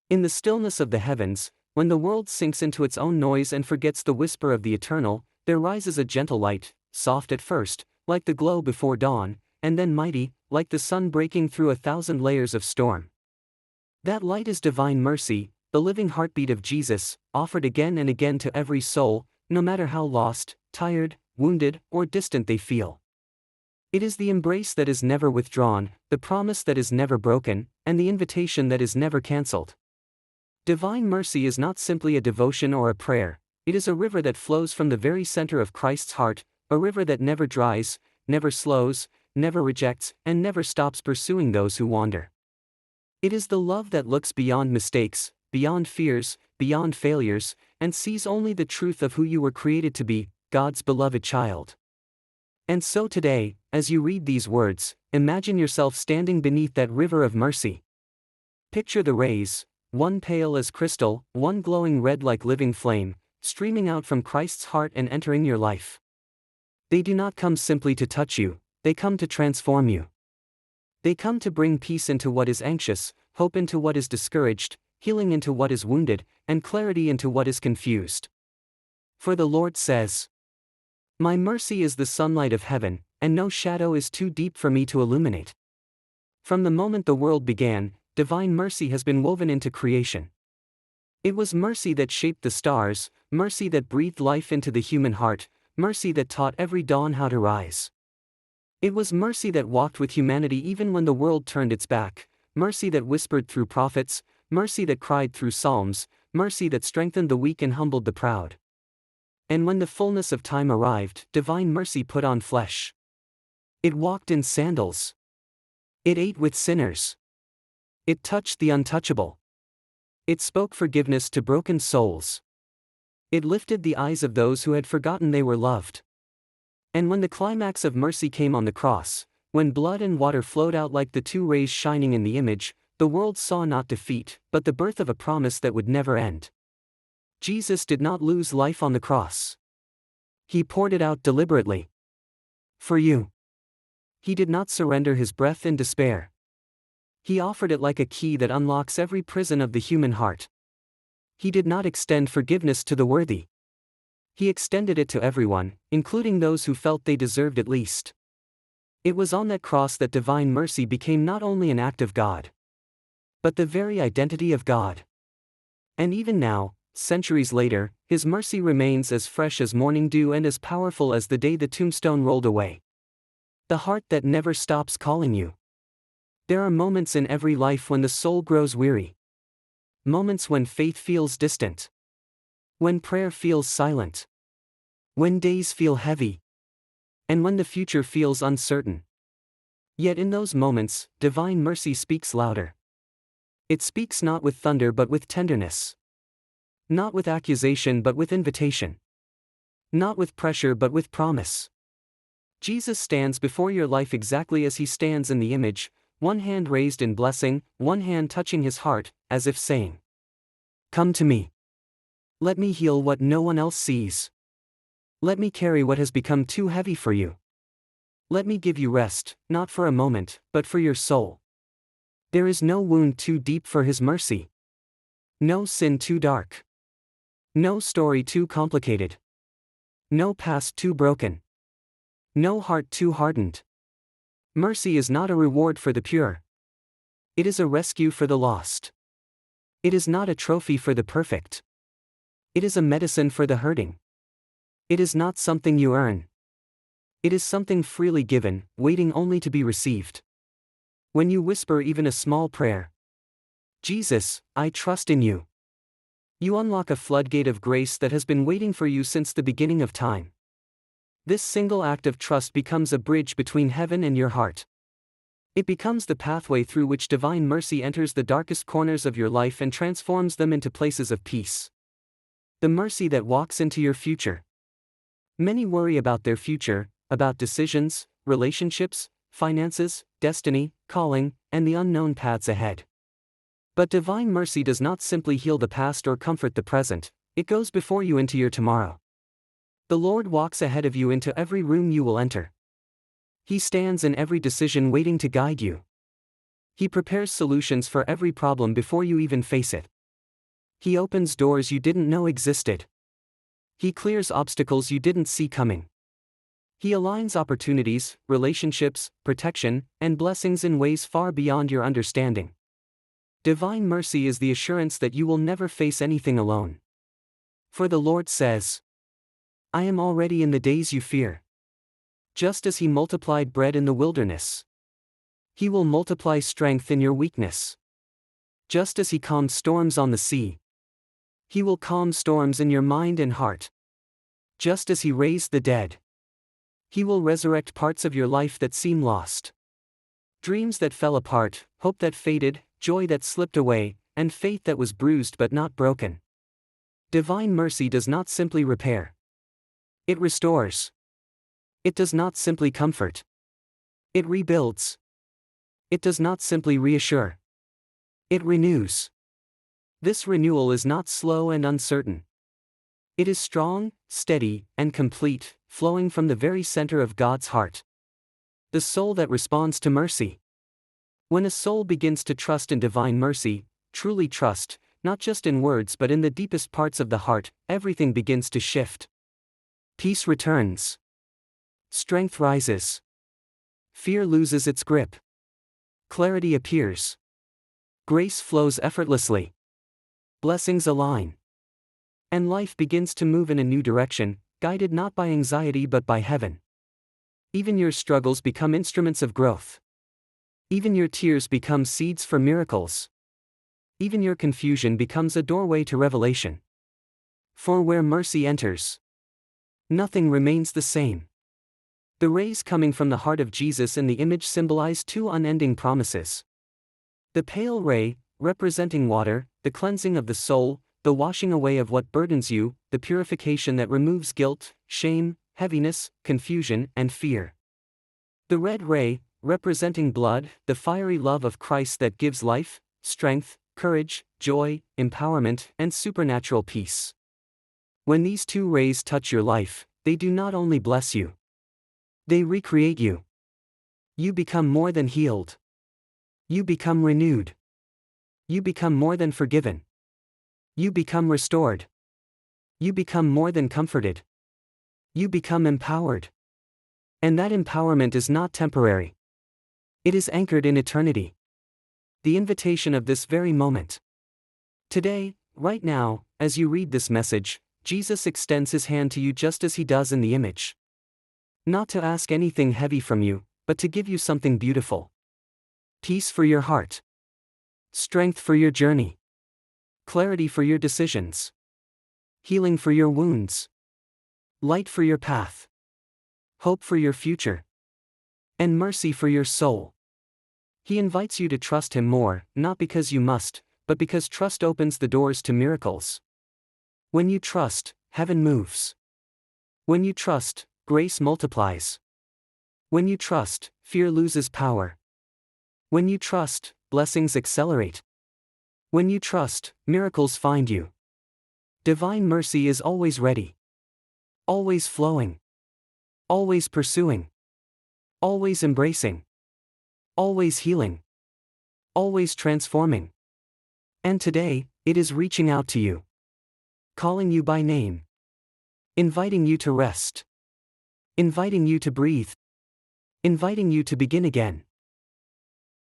In the stillness of the heavens, when the world sinks into its own noise and forgets the whisper of the eternal, there rises a gentle light, soft at first, like the glow before dawn, and then mighty, like the sun breaking through 1,000 layers of storm. That light is divine mercy, the living heartbeat of Jesus, offered again and again to every soul, no matter how lost, tired, wounded, or distant they feel. It is the embrace that is never withdrawn, the promise that is never broken, and the invitation that is never cancelled. Divine mercy is not simply a devotion or a prayer, it is a river that flows from the very center of Christ's heart, a river that never dries, never slows, never rejects, and never stops pursuing those who wander. It is the love that looks beyond mistakes, beyond fears, beyond failures, and sees only the truth of who you were created to be, God's beloved child. And so today, as you read these words, imagine yourself standing beneath that river of mercy. Picture the rays, one pale as crystal, one glowing red like living flame, streaming out from Christ's heart and entering your life. They do not come simply to touch you, they come to transform you. They come to bring peace into what is anxious, hope into what is discouraged, healing into what is wounded, and clarity into what is confused. For the Lord says, "My mercy is the sunlight of heaven, and no shadow is too deep for me to illuminate." From the moment the world began, divine mercy has been woven into creation. It was mercy that shaped the stars, mercy that breathed life into the human heart, mercy that taught every dawn how to rise. It was mercy that walked with humanity even when the world turned its back, mercy that whispered through prophets, mercy that cried through psalms, mercy that strengthened the weak and humbled the proud. And when the fullness of time arrived, divine mercy put on flesh. It walked in sandals. It ate with sinners. It touched the untouchable. It spoke forgiveness to broken souls. It lifted the eyes of those who had forgotten they were loved. And when the climax of mercy came on the cross, when blood and water flowed out like the two rays shining in the image, the world saw not defeat, but the birth of a promise that would never end. Jesus did not lose life on the cross. He poured it out deliberately. For you. He did not surrender his breath in despair. He offered it like a key that unlocks every prison of the human heart. He did not extend forgiveness to the worthy. He extended it to everyone, including those who felt they deserved it least. It was on that cross that divine mercy became not only an act of God, but the very identity of God. And even now, centuries later, his mercy remains as fresh as morning dew and as powerful as the day the tombstone rolled away. The heart that never stops calling you. There are moments in every life when the soul grows weary. Moments when faith feels distant. When prayer feels silent. When days feel heavy. And when the future feels uncertain. Yet in those moments, divine mercy speaks louder. It speaks not with thunder but with tenderness. Not with accusation but with invitation. Not with pressure but with promise. Jesus stands before your life exactly as he stands in the image, one hand raised in blessing, one hand touching his heart, as if saying, "Come to me. Let me heal what no one else sees. Let me carry what has become too heavy for you. Let me give you rest, not for a moment, but for your soul." There is no wound too deep for his mercy. No sin too dark. No story too complicated. No past too broken. No heart too hardened. Mercy is not a reward for the pure. It is a rescue for the lost. It is not a trophy for the perfect. It is a medicine for the hurting. It is not something you earn. It is something freely given, waiting only to be received. When you whisper even a small prayer, "Jesus, I trust in you," you unlock a floodgate of grace that has been waiting for you since the beginning of time. This single act of trust becomes a bridge between heaven and your heart. It becomes the pathway through which divine mercy enters the darkest corners of your life and transforms them into places of peace. The mercy that walks into your future. Many worry about their future, about decisions, relationships, finances, destiny, calling, and the unknown paths ahead. But divine mercy does not simply heal the past or comfort the present, it goes before you into your tomorrow. The Lord walks ahead of you into every room you will enter. He stands in every decision waiting to guide you. He prepares solutions for every problem before you even face it. He opens doors you didn't know existed. He clears obstacles you didn't see coming. He aligns opportunities, relationships, protection, and blessings in ways far beyond your understanding. Divine mercy is the assurance that you will never face anything alone. For the Lord says, I am already in the days you fear. Just as He multiplied bread in the wilderness, He will multiply strength in your weakness. Just as He calmed storms on the sea, He will calm storms in your mind and heart. Just as He raised the dead, He will resurrect parts of your life that seem lost. Dreams that fell apart, hope that faded, joy that slipped away, and faith that was bruised but not broken. Divine mercy does not simply repair. It restores. It does not simply comfort. It rebuilds. It does not simply reassure. It renews. This renewal is not slow and uncertain. It is strong, steady, and complete, flowing from the very center of God's heart. The soul that responds to mercy. When a soul begins to trust in divine mercy, truly trust, not just in words but in the deepest parts of the heart, everything begins to shift. Peace returns. Strength rises. Fear loses its grip. Clarity appears. Grace flows effortlessly. Blessings align. And life begins to move in a new direction, guided not by anxiety but by heaven. Even your struggles become instruments of growth. Even your tears become seeds for miracles. Even your confusion becomes a doorway to revelation. For where mercy enters, nothing remains the same. The rays coming from the heart of Jesus in the image symbolize two unending promises. The pale ray, representing water, the cleansing of the soul, the washing away of what burdens you, the purification that removes guilt, shame, heaviness, confusion, and fear. The red ray, representing blood, the fiery love of Christ that gives life, strength, courage, joy, empowerment, and supernatural peace. When these two rays touch your life, they do not only bless you. They recreate you. You become more than healed. You become renewed. You become more than forgiven. You become restored. You become more than comforted. You become empowered. And that empowerment is not temporary. It is anchored in eternity. The invitation of this very moment. Today, right now, as you read this message, Jesus extends His hand to you just as He does in the image. Not to ask anything heavy from you, but to give you something beautiful. Peace for your heart. Strength for your journey. Clarity for your decisions. Healing for your wounds. Light for your path. Hope for your future. And mercy for your soul. He invites you to trust Him more, not because you must, but because trust opens the doors to miracles. When you trust, heaven moves. When you trust, grace multiplies. When you trust, fear loses power. When you trust, blessings accelerate. When you trust, miracles find you. Divine mercy is always ready. Always flowing. Always pursuing. Always embracing. Always healing. Always transforming. And today, it is reaching out to you. Calling you by name. Inviting you to rest. Inviting you to breathe. Inviting you to begin again.